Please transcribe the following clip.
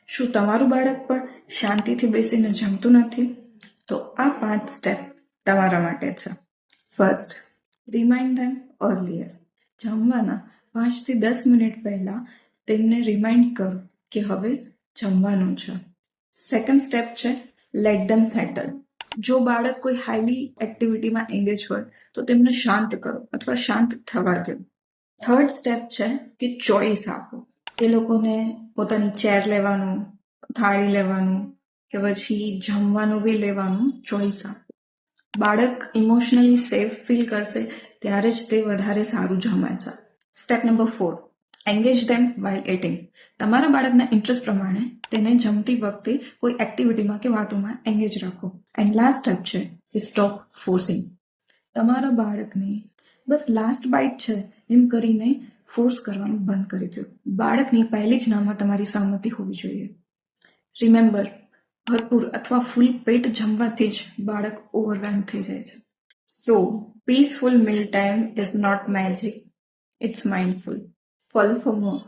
શું તમારું બાળક પણ શાંતિથી બેસીને જમતું નથી? તો આ 5 સ્ટેપ તમારા માટે છે. ફર્સ્ટ, રિમાઇન્ડ ધેમ અર્લિયર. જમવાના 5 થી 10 મિનિટ પહેલા તેમને રિમાઇન્ડ કરો કે હવે જમવાનું છે. સેકન્ડ સ્ટેપ છે લેટ ધેમ સેટલ. જો બાળક કોઈ હાઈલી એક્ટિવિટીમાં એંગેજ હોય તો તેમને શાંત કરો અથવા શાંત થવા દો. થર્ડ સ્ટેપ છે કે ચોઇસ આપો. એ લોકોને પોતાની ચેર લેવાનું, થાળી લેવાનું કે પછી જમવાનું બી લેવાનું ચોઇસ આપો. બાળક ઇમોશનલી સેફ ફીલ કરશે ત્યારે જ તે વધારે સારું જમે છે. સ્ટેપ નંબર 4, એન્ગેજ ધેમ વાઇલ ઇટિંગ. તમારા બાળકના ઇન્ટરેસ્ટ પ્રમાણે તેને જમતી વખતે કોઈ એક્ટિવિટીમાં કે વાતોમાં એન્ગેજ રાખો. એન્ડ લાસ્ટ સ્ટેપ છે કે સ્ટોપ ફોર્સિંગ. તમારા બાળકને બસ લાસ્ટ બાઇટ છે એમ કરીને ફોર્સ કરવાનું બંધ કરી દો. બાળકની પહેલી જ નામાં તમારી સહમતિ હોવી જોઈએ. રિમેમ્બર, ભરપૂર અથવા ફૂલ પેટ જમવાથી જ બાળક ઓવરવેલ્મ થઈ જાય છે. So peaceful meal time is not magic, it's mindful. Follow for more.